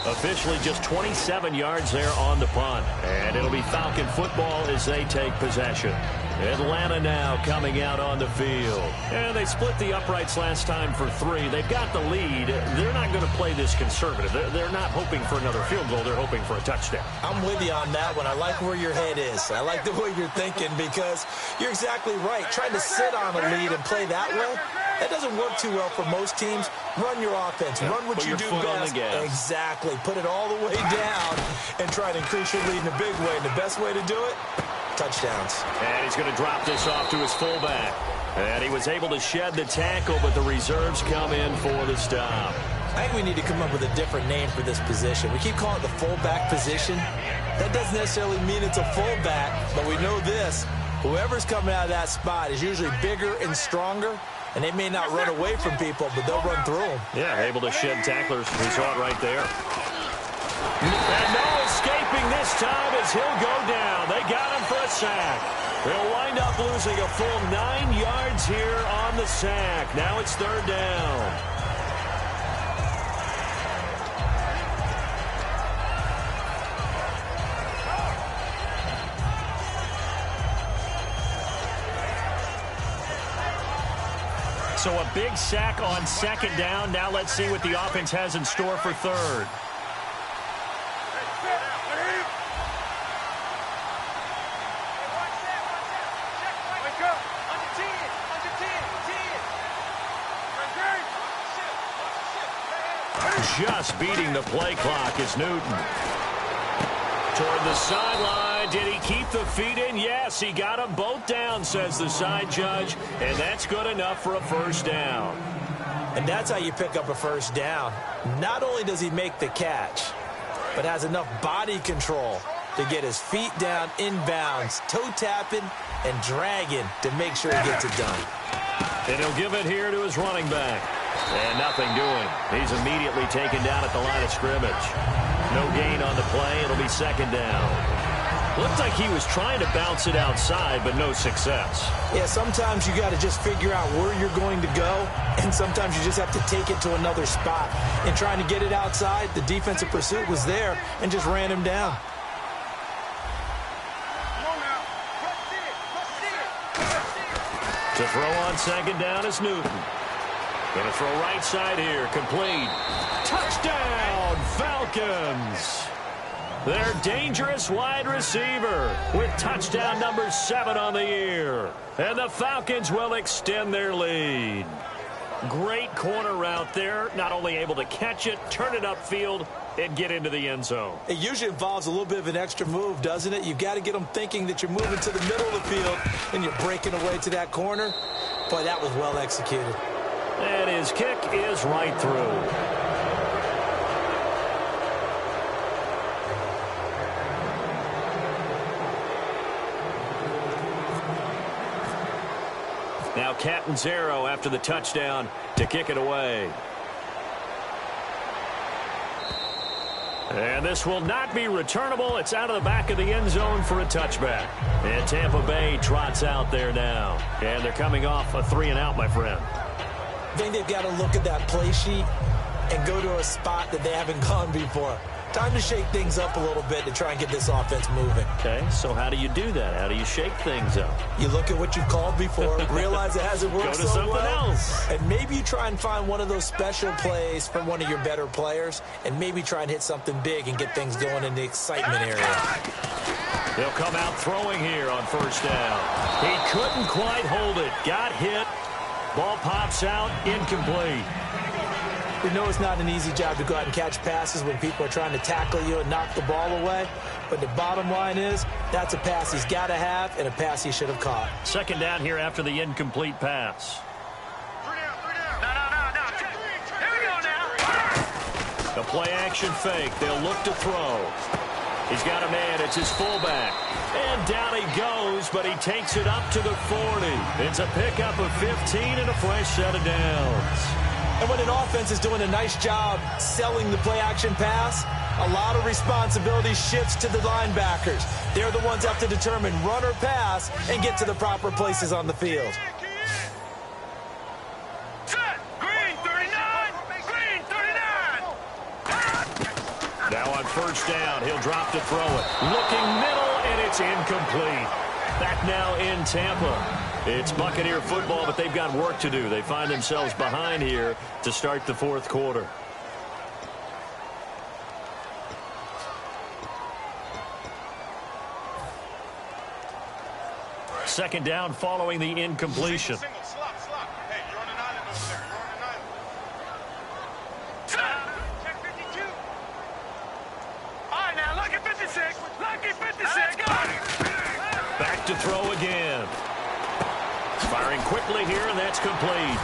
Officially just 27 yards there on the punt. And it'll be Falcon football as they take possession. Atlanta now coming out on the field. And they split the uprights last time for 3. They've got the lead. They're not going to play this conservative. They're not hoping for another field goal. They're hoping for a touchdown. I'm with you on that one. I like where your head is. I like the way you're thinking because you're exactly right. Trying to sit on a lead and play that way, that doesn't work too well for most teams. Run your offense. Run what you do best. Exactly. Put it all the way down and try to increase your lead in a big way. And the best way to do it, touchdowns. And he's going to drop this off to his fullback. And he was able to shed the tackle, but the reserves come in for the stop. I think we need to come up with a different name for this position. We keep calling it the fullback position. That doesn't necessarily mean it's a fullback, but we know this. Whoever's coming out of that spot is usually bigger and stronger, and they may not run away from people, but they'll run through them. Yeah, able to shed tacklers. We saw it right there. And no escaping this time as he'll go down. They got him for a sack. They'll wind up losing a full 9 yards here on the sack. Now it's third down. So a big sack on second down. Now let's see what the offense has in store for third. Just beating the play clock is Newton. Toward the sideline. Did he keep the feet in? Yes, he got them both down, says the side judge. And that's good enough for a first down. And that's how you pick up a first down. Not only does he make the catch, but has enough body control to get his feet down inbounds, toe tapping and dragging to make sure he gets it done. And he'll give it here to his running back. And nothing doing. He's immediately taken down at the line of scrimmage. No gain on the play. It'll be second down. Looked like he was trying to bounce it outside, but no success. Yeah, sometimes you got to just figure out where you're going to go, and sometimes you just have to take it to another spot. In trying to get it outside, the defensive pursuit was there and just ran him down. To throw on second down is Newton. Going to throw right side here. Complete. Touchdown, Falcons. Their dangerous wide receiver with touchdown number 7 on the year. And the Falcons will extend their lead. Great corner route there. Not only able to catch it, turn it upfield, and get into the end zone. It usually involves a little bit of an extra move, doesn't it? You've got to get them thinking that you're moving to the middle of the field and you're breaking away to that corner. Boy, that was well executed. And his kick is right through. Now Catanzaro after the touchdown to kick it away. And this will not be returnable. It's out of the back of the end zone for a touchback. And Tampa Bay trots out there now. And they're coming off a 3-and-out, my friend. I think they've got to look at that play sheet and go to a spot that they haven't gone before. Time to shake things up a little bit to try and get this offense moving. Okay, so how do you do that? How do you shake things up? You look at what you've called before, realize it hasn't worked so something well, else. And maybe you try and find one of those special plays from one of your better players, and maybe try and hit something big and get things going in the excitement area. They'll come out throwing here on first down. He couldn't quite hold it. Got hit. Ball pops out, incomplete. We know it's not an easy job to go out and catch passes when people are trying to tackle you and knock the ball away. But the bottom line is, that's a pass he's got to have and a pass he should have caught. Second down here after the incomplete pass. Here we go now. The play action fake. They'll look to throw. He's got a man. It's his fullback. And down he goes, but he takes it up to the 40. It's a pickup of 15 and a fresh set of downs. And when an offense is doing a nice job selling the play-action pass, a lot of responsibility shifts to the linebackers. They're the ones that have to determine run or pass and get to the proper places on the field. Set. Green 39. Green 39. Now on first down, he'll drop to throw it. Looking middle, and it's incomplete. Back now in Tampa. It's Buccaneer football, but they've got work to do. They find themselves behind here to start the fourth quarter. Second down following the incompletion. Single, slot. Hey, you're on an island over there. You're on an island. Check 52. All right, now, lucky 56. Lucky 56. Let's go. Back to throw again. Firing quickly here, and that's complete.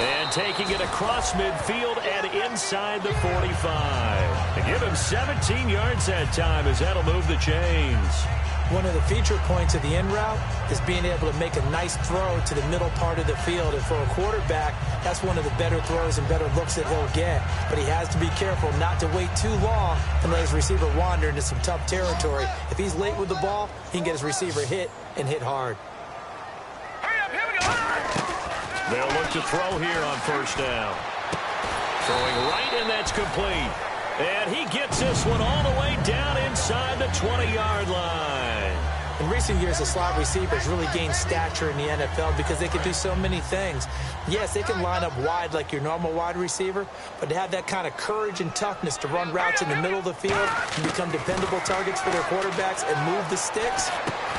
And taking it across midfield and inside the 45. They give him 17 yards that time as that'll move the chains. One of the feature points of the in route is being able to make a nice throw to the middle part of the field. And for a quarterback, that's one of the better throws and better looks that he'll get. But he has to be careful not to wait too long and let his receiver wander into some tough territory. If he's late with the ball, he can get his receiver hit and hit hard. Hurry up, here we go. They'll look to throw here on first down. Throwing right, and that's complete. And he gets this one all the way down inside the 20-yard line. In recent years, the slot receivers really gained stature in the NFL because they can do so many things. Yes, they can line up wide like your normal wide receiver, but to have that kind of courage and toughness to run routes in the middle of the field and become dependable targets for their quarterbacks and move the sticks,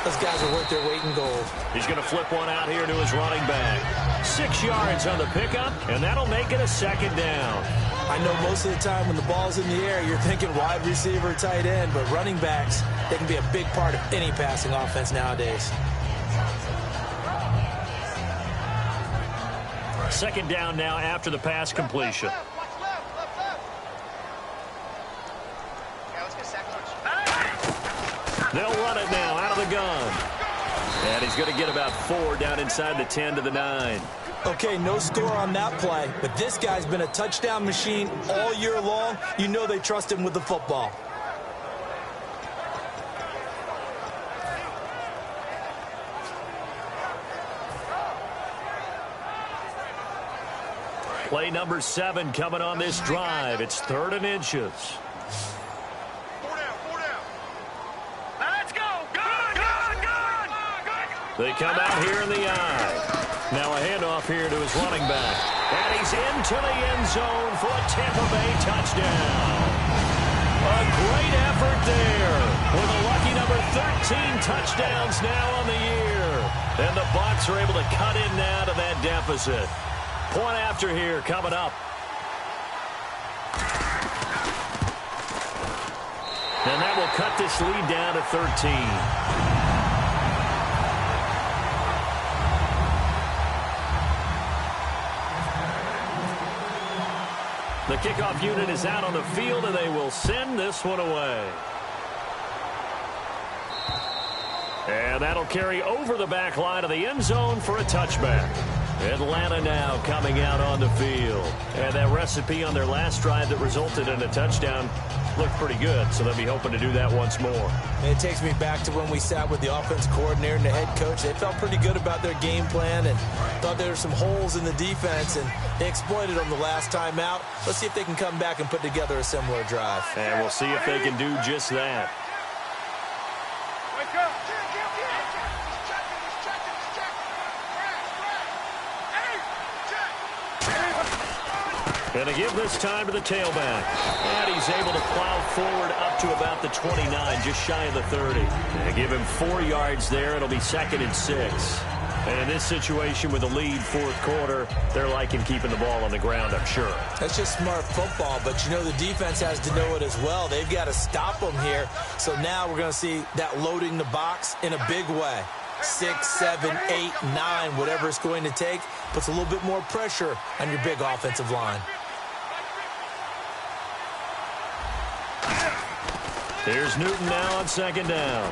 those guys are worth their weight in gold. He's going to flip one out here to his running back. 6 yards on the pickup, and that'll make it a second down. I know most of the time when the ball's in the air, you're thinking wide receiver, tight end, but running backs, they can be a big part of any passing offense nowadays. Second down now after the pass completion. They'll run it now out of the gun. And he's going to get about 4 down inside the 10 to the 9. Okay, no score on that play, but this guy's been a touchdown machine all year long. You know they trust him with the football. Play number 7 coming on this drive. It's 3rd and inches. 4 down. Let's go. Good. They come out here in the eye. Now a handoff here to his running back. And he's into the end zone for a Tampa Bay touchdown. A great effort there with a lucky number 13 touchdowns now on the year. And the Bucs are able to cut in now to that deficit. Point after here coming up. And that will cut this lead down to 13. The kickoff unit is out on the field, and they will send this one away. And that'll carry over the back line of the end zone for a touchback. Atlanta now coming out on the field. And that recipe on their last drive that resulted in a touchdown looked pretty good, so they'll be hoping to do that once more. And it takes me back to when we sat with the offense coordinator and the head coach. They felt pretty good about their game plan and thought there were some holes in the defense, and they exploited them the last time out. Let's see if they can come back and put together a similar drive. And we'll see if they can do just that. Wake up. And to give this time to the tailback. And he's able to plow forward up to about the 29, just shy of the 30. And give him 4 yards there. It'll be 2nd and 6. And in this situation with the lead, fourth quarter, they're liking keeping the ball on the ground, I'm sure. That's just smart football, but you know the defense has to know it as well. They've got to stop them here. So now we're going to see that loading the box in a big way. 6, 7, 8, 9, whatever it's going to take, puts a little bit more pressure on your big offensive line. Here's Newton now on 2nd down.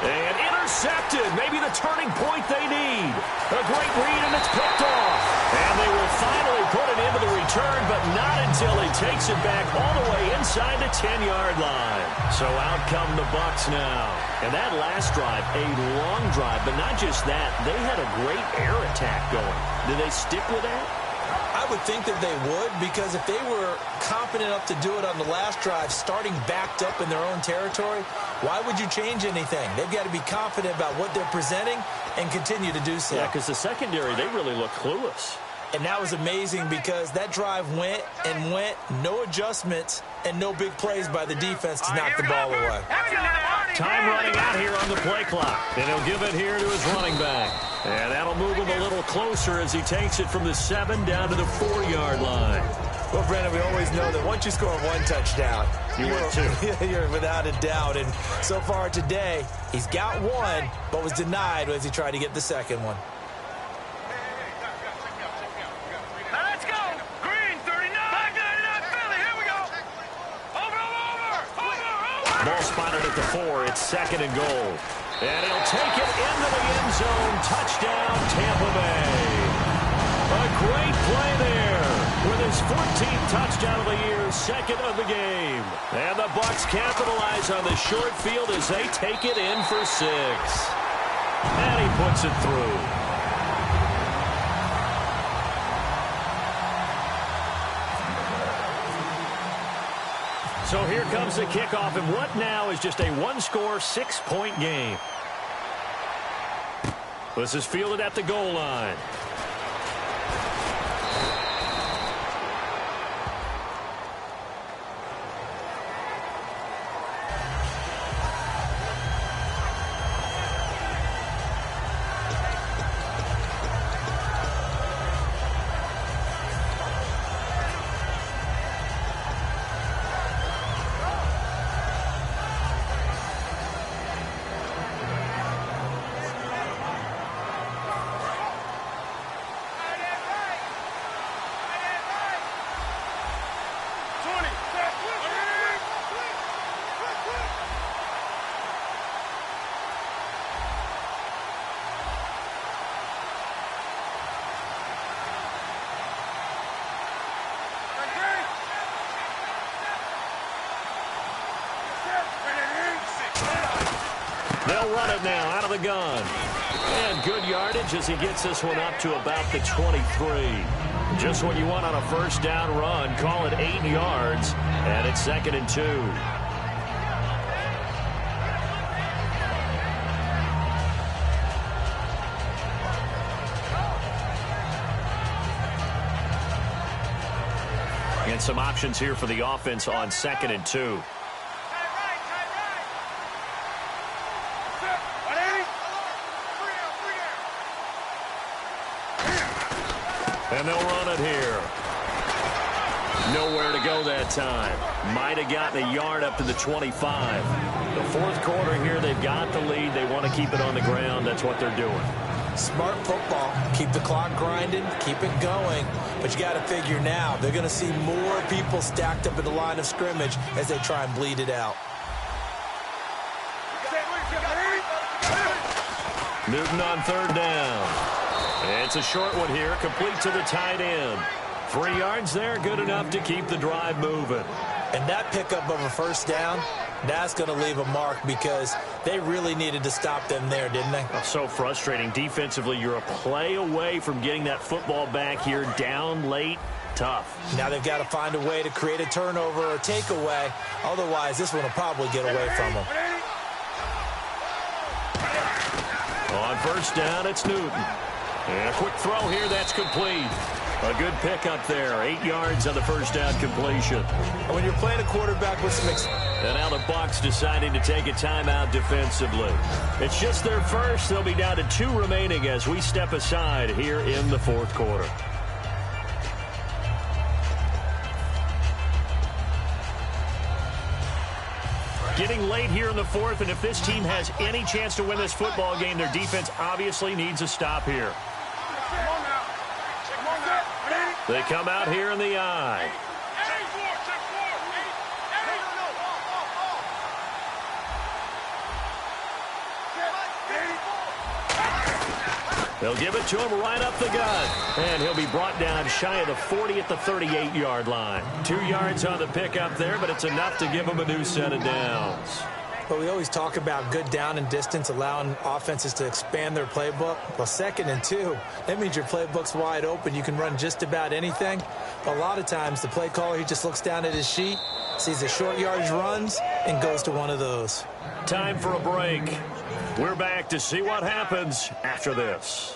And intercepted. Maybe the turning point they need. A great read, and it's picked off. And they will finally put it into the return, but not until he takes it back all the way inside the 10-yard line. So out come the Bucs now. And that last drive, a long drive, but not just that. They had a great air attack going. Did they stick with that? I would think that they would, because if they were confident enough to do it on the last drive, starting backed up in their own territory, why would you change anything? They've got to be confident about what they're presenting and continue to do so. Yeah, because the secondary, they really look clueless. And that was amazing because that drive went and went, no adjustments, and no big plays by the defense to knock the ball away. Time running out here on the play clock. And he'll give it here to his running back. And that'll move him a little closer as he takes it from the 7 down to the 4-yard line. Well, Brandon, we always know that once you score 1 touchdown, you're without a doubt. And so far today, he's got 1, but was denied as he tried to get the second one. Let's go. Green, 39. Back 99, Philly. Here we go. Over. Ball spotted at the 4. It's 2nd and goal. And he'll take it into the end zone. Touchdown, Tampa Bay. A great play there with his 14th touchdown of the year, 2nd of the game. And the Bucs capitalize on the short field as they take it in for 6. And he puts it through. So here comes the kickoff, and what now is just a 1-score, 6-point game. This is fielded at the goal line. They'll run it now out of the gun. And good yardage as he gets this one up to about the 23. Just what you want on a first down run. Call it 8 yards. And it's 2nd and 2. And some options here for the offense on 2nd and 2. And they'll run it here. Nowhere to go that time. Might have gotten a yard up to the 25. The fourth quarter here, they've got the lead. They want to keep it on the ground. That's what they're doing. Smart football. Keep the clock grinding. Keep it going. But you got to figure now, they're going to see more people stacked up at the line of scrimmage as they try and bleed it out. Newton on 3rd down. It's a short one here, complete to the tight end. 3 yards there, good enough to keep the drive moving. And that pickup of a first down, that's going to leave a mark because they really needed to stop them there, didn't they? Oh, so frustrating. Defensively, you're a play away from getting that football back here, down late. Tough. Now they've got to find a way to create a turnover or takeaway. Otherwise, this one will probably get away from them. On first down, it's Newton. And a quick throw here, that's complete. A good pickup there. 8 yards on the first down completion. And when you're playing a quarterback with some and now the Bucs deciding to take a timeout defensively. It's just their first. They'll be down to 2 remaining as we step aside here in the fourth quarter. Getting late here in the fourth, and if this team has any chance to win this football game, their defense obviously needs a stop here. They come out here in the eye. They'll give it to him right up the gut. And he'll be brought down shy of the 40 at the 38-yard line. 2 yards on the pickup there, but it's enough to give him a new set of downs. But we always talk about good down and distance, allowing offenses to expand their playbook. Well, 2nd and 2, that means your playbook's wide open. You can run just about anything. But a lot of times, the play caller, he just looks down at his sheet, sees the short yardage runs, and goes to one of those. Time for a break. We're back to see what happens after this.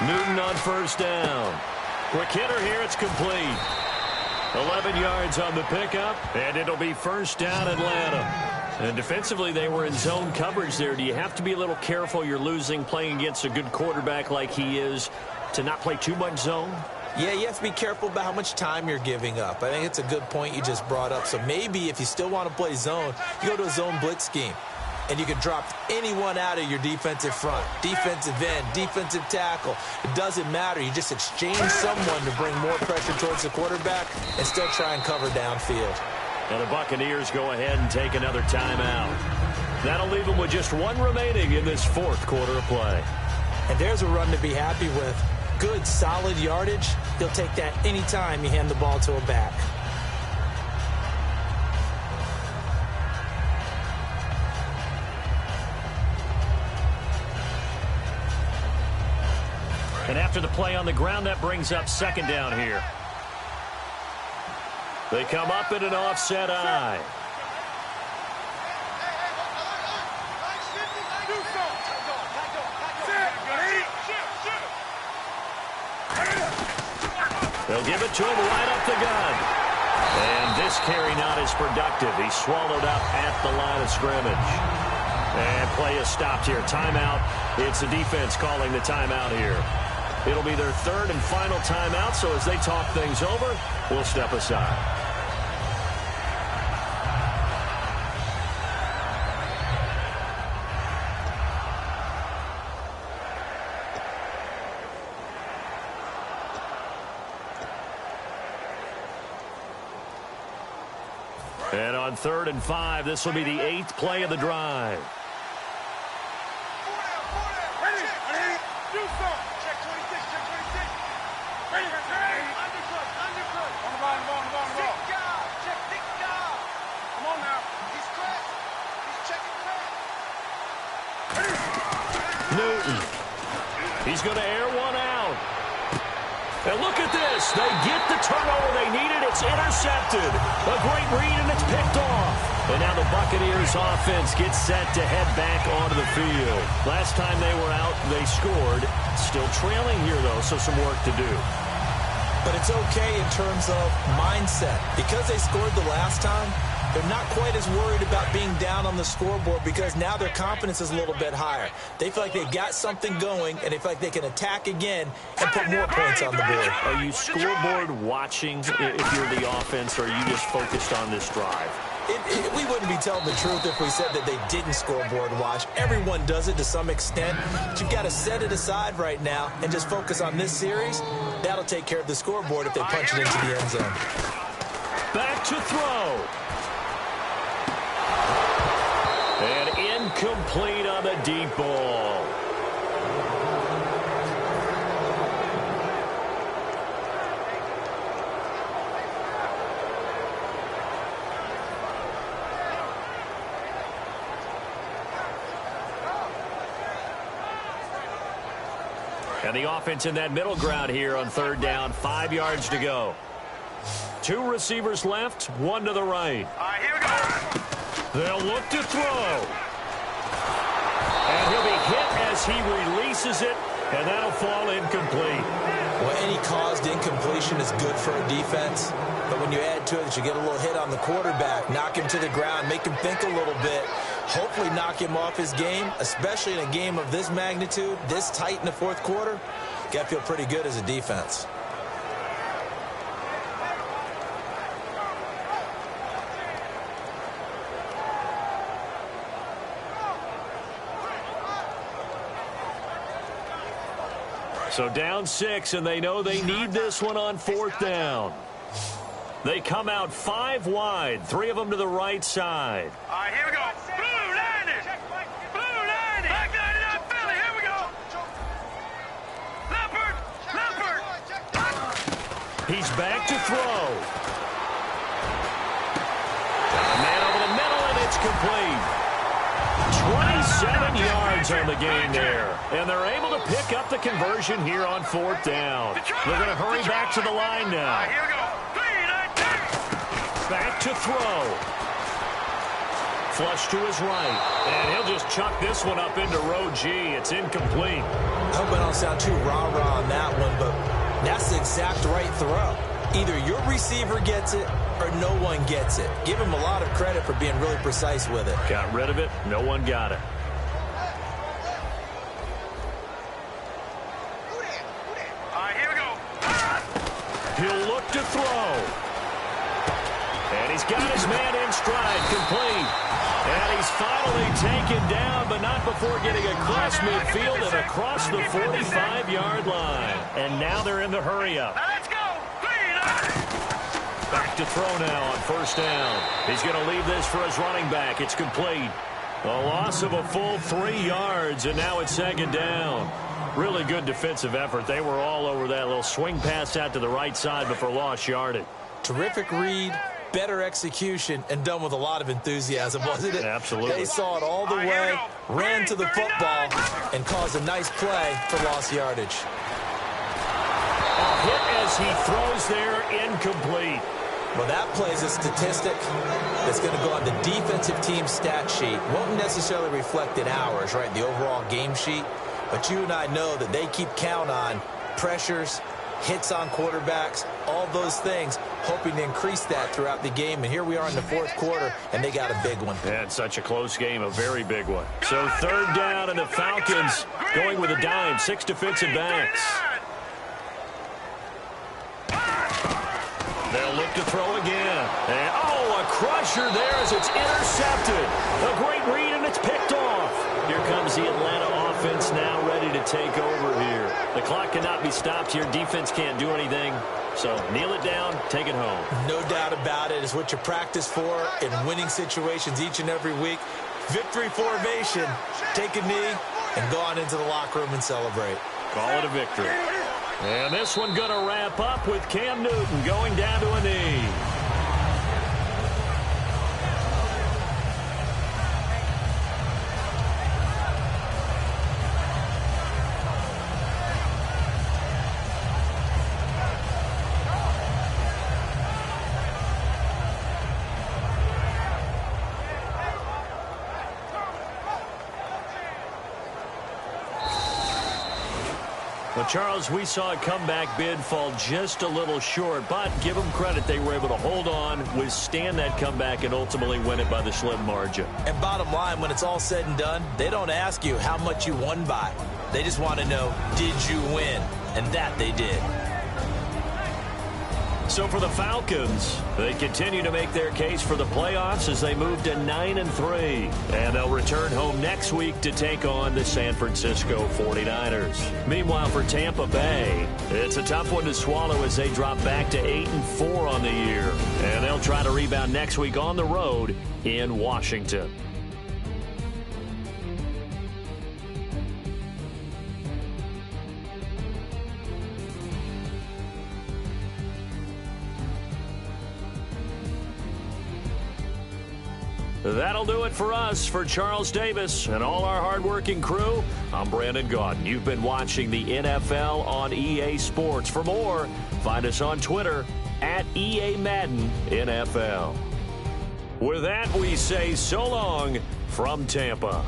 Newton on first down. Quick hitter here, it's complete. 11 yards on the pickup, and it'll be first down Atlanta. And defensively, they were in zone coverage there. Do you have to be a little careful? You're losing playing against a good quarterback like he is to not play too much zone? Yeah, you have to be careful about how much time you're giving up. I think it's a good point you just brought up. So maybe if you still want to play zone, you go to a zone blitz scheme. And you can drop anyone out of your defensive front, defensive end, defensive tackle. It doesn't matter. You just exchange someone to bring more pressure towards the quarterback and still try and cover downfield. And the Buccaneers go ahead and take another timeout. That'll leave them with just 1 remaining in this fourth quarter of play. And there's a run to be happy with. Good, solid yardage. You'll take that anytime you hand the ball to a back. And after the play on the ground, that brings up second down here. They come up in an offset eye. They'll give it to him right up the gut. And this carry not as productive. He's swallowed up at the line of scrimmage. And play is stopped here. Timeout. It's the defense calling the timeout here. It'll be their 3rd and final timeout, so as they talk things over, we'll step aside. And on 3rd and 5, this will be the 8th play of the drive. Newton. He's going to air one out. And look at this. They get the turnover they needed. It's intercepted. A great read, and it's picked off. And now the Buccaneers offense gets set to head back onto the field. Last time they were out, they scored. Still trailing here, though, so some work to do. But it's okay in terms of mindset. Because they scored the last time, they're not quite as worried about being down on the scoreboard because now their confidence is a little bit higher. They feel like they've got something going, and they feel like they can attack again and put more points on the board. Are you scoreboard watching if you're the offense, or are you just focused on this drive? We wouldn't be telling the truth if we said that they didn't scoreboard watch. Everyone does it to some extent. But you've got to set it aside right now and just focus on this series. That'll take care of the scoreboard if they punch it into the end zone. Back to throw. And incomplete on the deep ball. And the offense in that middle ground here on third down. 5 yards to go. 2 receivers left, 1 to the right. All right, here we go. They'll look to throw. And he'll be hit as he releases it, and that'll fall incomplete. Well, any caused incompletion is good for a defense. But when you add to it that you get a little hit on the quarterback, knock him to the ground, make him think a little bit, hopefully knock him off his game, especially in a game of this magnitude, this tight in the fourth quarter, got to feel pretty good as a defense. So down 6, and they know they need this one on fourth down. They come out 5 wide, 3 of them to the right side. All right, here we go. Blue landed. Blue landed. Back 99 Philly. Here we go. Leopard. Leopard. He's back to throw. Man over the middle, and it's complete. 27 yards on the game there. And they're able to pick up the conversion here on fourth down. They're going to hurry back to the line now. Here we go. Back to throw. Flush to his right. And he'll just chuck this one up into row G. It's incomplete. I hope I don't sound too rah-rah on that one, but that's the exact right throw. Either your receiver gets it or no one gets it. Give him a lot of credit for being really precise with it. Got rid of it. No one got it. All right, here we go. He'll look to throw. And he's got his man in stride, complete. And he's finally taken down, but not before getting across midfield and across the 45-yard line. And now they're in the hurry-up. Now let's go. Back to throw now on first down. He's going to leave this for his running back. It's complete. A loss of a full 3 yards, and now it's second down. Really good defensive effort. They were all over that little swing pass out to the right side before lost yardage. Terrific read, better execution, and done with a lot of enthusiasm, wasn't it? Absolutely. They saw it all the way, ran to the football, and caused a nice play for lost yardage. A hit as he throws there, incomplete. Well, that plays a statistic that's going to go on the defensive team stat sheet. Won't necessarily reflect in ours, right, the overall game sheet. But you and I know that they keep count on pressures, hits on quarterbacks, all those things, hoping to increase that throughout the game. And here we are in the fourth quarter, and they got a big one. Yeah, it's such a close game, a very big one. So third down, and the Falcons going with a dime, 6 defensive backs. They'll look to throw again. And, oh, a crusher there as it's intercepted. A great read, and it's picked off. Here comes the Atlanta offense now ready to take over here. The clock cannot be stopped here. Defense can't do anything. So kneel it down, take it home. No doubt about it. It's what you practice for in winning situations each and every week. Victory formation. Take a knee and go on into the locker room and celebrate. Call it a victory. And this one going to wrap up with Cam Newton going down to a knee. Well, Charles, we saw a comeback bid fall just a little short, but give them credit. They were able to hold on, withstand that comeback, and ultimately win it by the slim margin. And bottom line, when it's all said and done, they don't ask you how much you won by. They just want to know, did you win? And that they did. So for the Falcons, they continue to make their case for the playoffs as they move to 9-3. And they'll return home next week to take on the San Francisco 49ers. Meanwhile, for Tampa Bay, it's a tough one to swallow as they drop back to 8-4 on the year. And they'll try to rebound next week on the road in Washington. That'll do it for us. For Charles Davis and all our hardworking crew, I'm Brandon Gaudin. You've been watching the NFL on EA Sports. For more, find us on Twitter at EA Madden NFL. With that, we say so long from Tampa.